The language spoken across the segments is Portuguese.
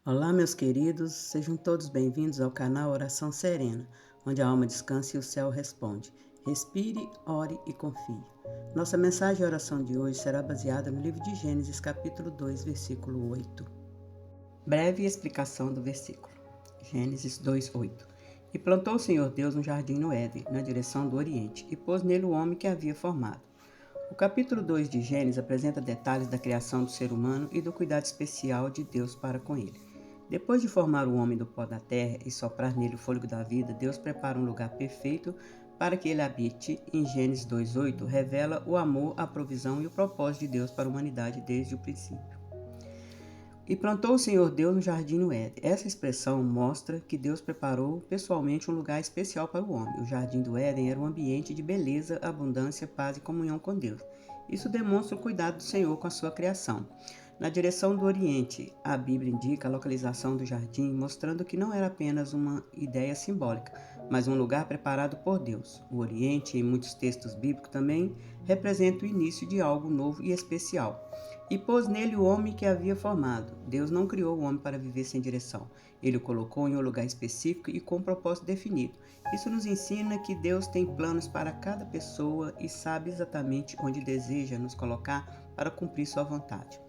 Olá, meus queridos, sejam todos bem-vindos ao canal Oração Serena, onde a alma descansa e o céu responde. Respire, ore e confie. Nossa mensagem e oração de hoje será baseada no livro de Gênesis, capítulo 2, versículo 8. Breve explicação do versículo. Gênesis 2:8. E plantou o Senhor Deus um jardim no Éden, na direção do Oriente, e pôs nele o homem que havia formado. O capítulo 2 de Gênesis apresenta detalhes da criação do ser humano e do cuidado especial de Deus para com ele. Depois de formar o homem do pó da terra e soprar nele o fôlego da vida, Deus prepara um lugar perfeito para que ele habite. Em Gênesis 2:8 revela o amor, a provisão e o propósito de Deus para a humanidade desde o princípio. E plantou o Senhor Deus um jardim no Éden. Essa expressão mostra que Deus preparou pessoalmente um lugar especial para o homem. O jardim do Éden era um ambiente de beleza, abundância, paz e comunhão com Deus. Isso demonstra o cuidado do Senhor com a sua criação. Na direção do Oriente, a Bíblia indica a localização do jardim, mostrando que não era apenas uma ideia simbólica, mas um lugar preparado por Deus. O Oriente, em muitos textos bíblicos, também representa o início de algo novo e especial. E pôs nele o homem que havia formado. Deus não criou o homem para viver sem direção. Ele o colocou em um lugar específico e com um propósito definido. Isso nos ensina que Deus tem planos para cada pessoa e sabe exatamente onde deseja nos colocar para cumprir sua vontade.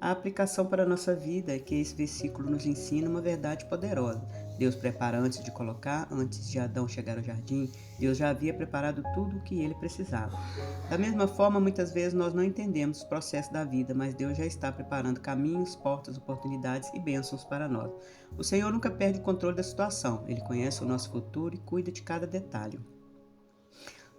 A aplicação para a nossa vida é que esse versículo nos ensina uma verdade poderosa. Deus prepara antes de Adão chegar ao jardim, Deus já havia preparado tudo o que ele precisava. Da mesma forma, muitas vezes nós não entendemos o processo da vida, mas Deus já está preparando caminhos, portas, oportunidades e bênçãos para nós. O Senhor nunca perde o controle da situação, Ele conhece o nosso futuro e cuida de cada detalhe.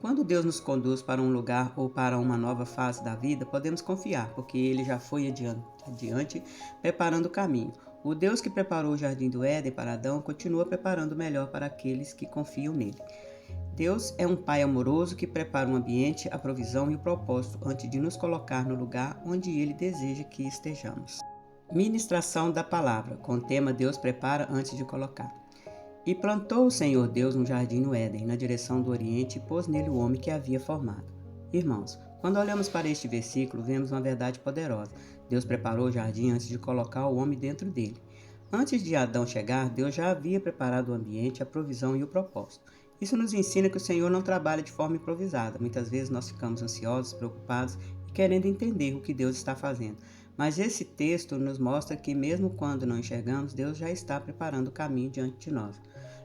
Quando Deus nos conduz para um lugar ou para uma nova fase da vida, podemos confiar, porque Ele já foi adiante preparando o caminho. O Deus que preparou o jardim do Éden para Adão continua preparando o melhor para aqueles que confiam nele. Deus é um Pai amoroso que prepara um ambiente, a provisão e o propósito antes de nos colocar no lugar onde Ele deseja que estejamos. Ministração da palavra, com o tema Deus prepara antes de colocar. E plantou o Senhor Deus um jardim no Éden, na direção do Oriente, e pôs nele o homem que havia formado. Irmãos, quando olhamos para este versículo, vemos uma verdade poderosa. Deus preparou o jardim antes de colocar o homem dentro dele. Antes de Adão chegar, Deus já havia preparado o ambiente, a provisão e o propósito. Isso nos ensina que o Senhor não trabalha de forma improvisada. Muitas vezes nós ficamos ansiosos, preocupados e querendo entender o que Deus está fazendo. Mas esse texto nos mostra que, mesmo quando não enxergamos, Deus já está preparando o caminho diante de nós.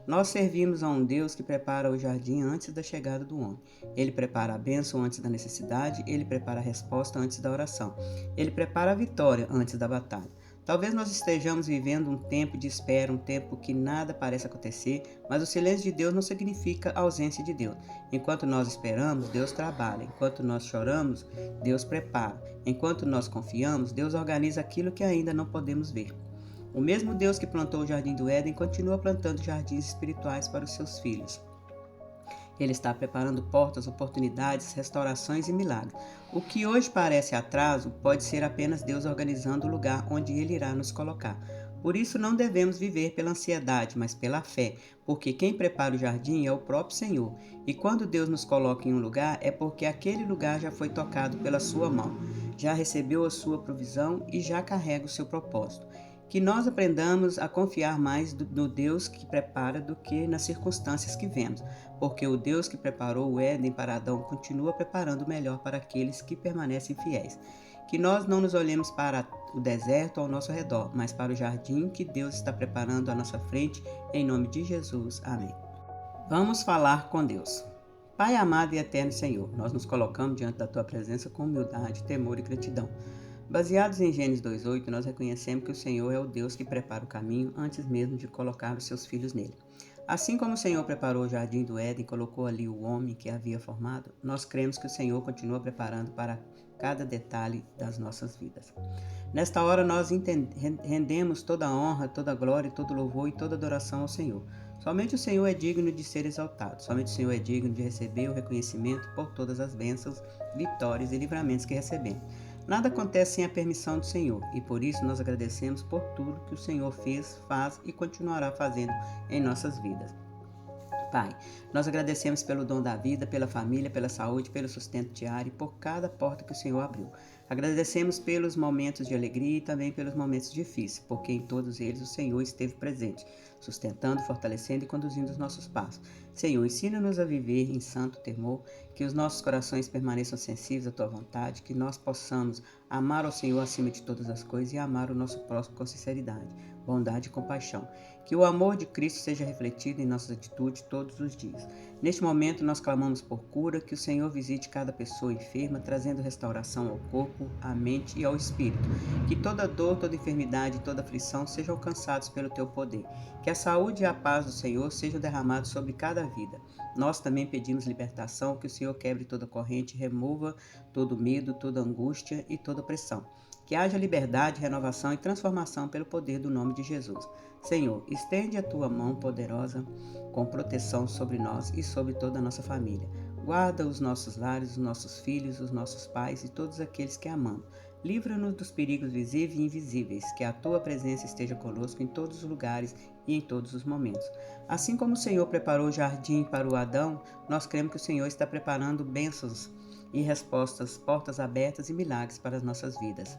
Nós servimos a um Deus que prepara o jardim antes da chegada do homem. Ele prepara a bênção antes da necessidade, ele prepara a resposta antes da oração. Ele prepara a vitória antes da batalha. Talvez nós estejamos vivendo um tempo de espera, um tempo que nada parece acontecer, mas o silêncio de Deus não significa a ausência de Deus. Enquanto nós esperamos, Deus trabalha. Enquanto nós choramos, Deus prepara. Enquanto nós confiamos, Deus organiza aquilo que ainda não podemos ver. O mesmo Deus que plantou o jardim do Éden continua plantando jardins espirituais para os seus filhos. Ele está preparando portas, oportunidades, restaurações e milagres. O que hoje parece atraso pode ser apenas Deus organizando o lugar onde Ele irá nos colocar. Por isso não devemos viver pela ansiedade, mas pela fé, porque quem prepara o jardim é o próprio Senhor. E quando Deus nos coloca em um lugar, é porque aquele lugar já foi tocado pela sua mão, já recebeu a sua provisão e já carrega o seu propósito. Que nós aprendamos a confiar mais no Deus que prepara do que nas circunstâncias que vemos, porque o Deus que preparou o Éden para Adão continua preparando o melhor para aqueles que permanecem fiéis. Que nós não nos olhemos para o deserto ao nosso redor, mas para o jardim que Deus está preparando à nossa frente, em nome de Jesus. Amém. Vamos falar com Deus. Pai amado e eterno Senhor, nós nos colocamos diante da Tua presença com humildade, temor e gratidão. Baseados em Gênesis 2:8, nós reconhecemos que o Senhor é o Deus que prepara o caminho antes mesmo de colocar os seus filhos nele. Assim como o Senhor preparou o jardim do Éden e colocou ali o homem que havia formado, nós cremos que o Senhor continua preparando para cada detalhe das nossas vidas. Nesta hora nós rendemos toda a honra, toda a glória, todo o louvor e toda a adoração ao Senhor. Somente o Senhor é digno de ser exaltado, somente o Senhor é digno de receber o reconhecimento por todas as bênçãos, vitórias e livramentos que recebemos. Nada acontece sem a permissão do Senhor, e por isso nós agradecemos por tudo que o Senhor fez, faz e continuará fazendo em nossas vidas. Pai, nós agradecemos pelo dom da vida, pela família, pela saúde, pelo sustento diário e por cada porta que o Senhor abriu. Agradecemos pelos momentos de alegria e também pelos momentos difíceis, porque em todos eles o Senhor esteve presente, sustentando, fortalecendo e conduzindo os nossos passos. Senhor, ensina-nos a viver em santo temor, que os nossos corações permaneçam sensíveis à Tua vontade, que nós possamos amar ao Senhor acima de todas as coisas e amar o nosso próximo com sinceridade, bondade e compaixão. Que o amor de Cristo seja refletido em nossas atitudes todos os dias. Neste momento, nós clamamos por cura, que o Senhor visite cada pessoa enferma, trazendo restauração ao corpo, à mente e ao espírito. Que toda dor, toda enfermidade e toda aflição sejam alcançados pelo Teu poder. Que a saúde e a paz do Senhor sejam derramados sobre cada vida. Nós também pedimos libertação, que o Senhor quebre toda corrente, remova todo medo, toda angústia e toda opressão. Que haja liberdade, renovação e transformação pelo poder do nome de Jesus. Senhor, estende a Tua mão poderosa com proteção sobre nós e sobre toda a nossa família. Guarda os nossos lares, os nossos filhos, os nossos pais e todos aqueles que amamos. Livra-nos dos perigos visíveis e invisíveis, que a Tua presença esteja conosco em todos os lugares e em todos os momentos. Assim como o Senhor preparou o jardim para o Adão, nós cremos que o Senhor está preparando bênçãos e respostas, portas abertas e milagres para as nossas vidas.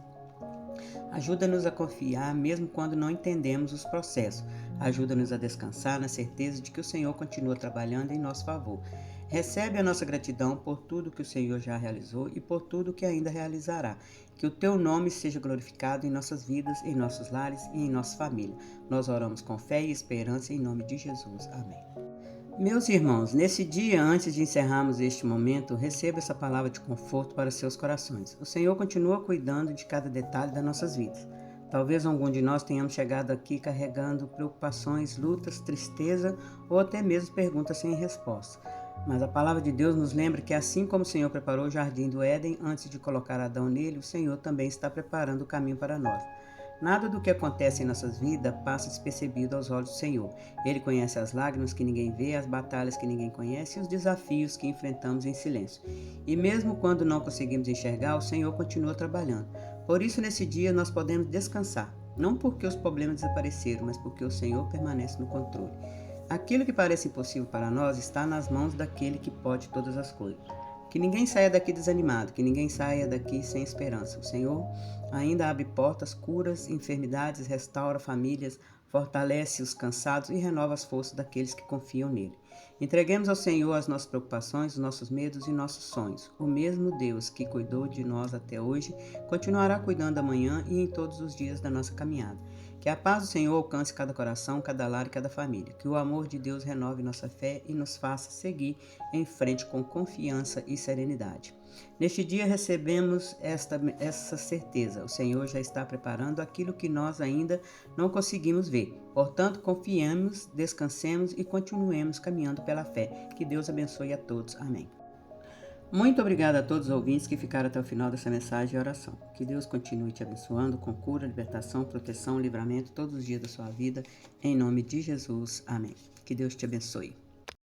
Ajuda-nos a confiar mesmo quando não entendemos os processos. Ajuda-nos a descansar na certeza de que o Senhor continua trabalhando em nosso favor. Recebe a nossa gratidão por tudo que o Senhor já realizou e por tudo que ainda realizará. Que o Teu nome seja glorificado em nossas vidas, em nossos lares e em nossa família. Nós oramos com fé e esperança em nome de Jesus. Amém. Meus irmãos, nesse dia, antes de encerrarmos este momento, receba essa palavra de conforto para seus corações. O Senhor continua cuidando de cada detalhe das nossas vidas. Talvez algum de nós tenhamos chegado aqui carregando preocupações, lutas, tristeza ou até mesmo perguntas sem resposta. Mas a palavra de Deus nos lembra que assim como o Senhor preparou o jardim do Éden antes de colocar Adão nele, o Senhor também está preparando o caminho para nós. Nada do que acontece em nossas vidas passa despercebido aos olhos do Senhor. Ele conhece as lágrimas que ninguém vê, as batalhas que ninguém conhece e os desafios que enfrentamos em silêncio. E mesmo quando não conseguimos enxergar, o Senhor continua trabalhando. Por isso, nesse dia, nós podemos descansar. Não porque os problemas desapareceram, mas porque o Senhor permanece no controle. Aquilo que parece impossível para nós está nas mãos daquele que pode todas as coisas. Que ninguém saia daqui desanimado, que ninguém saia daqui sem esperança. O Senhor ainda abre portas, curas enfermidades, restaura famílias, fortalece os cansados e renova as forças daqueles que confiam nele. Entreguemos ao Senhor as nossas preocupações, os nossos medos e nossos sonhos. O mesmo Deus que cuidou de nós até hoje, continuará cuidando amanhã e em todos os dias da nossa caminhada. Que a paz do Senhor alcance cada coração, cada lar e cada família. Que o amor de Deus renove nossa fé e nos faça seguir em frente com confiança e serenidade. Neste dia recebemos essa certeza. O Senhor já está preparando aquilo que nós ainda não conseguimos ver. Portanto, confiemos, descansemos e continuemos caminhando pela fé. Que Deus abençoe a todos. Amém. Muito obrigada a todos os ouvintes que ficaram até o final dessa mensagem e oração. Que Deus continue te abençoando com cura, libertação, proteção, livramento todos os dias da sua vida. Em nome de Jesus. Amém. Que Deus te abençoe.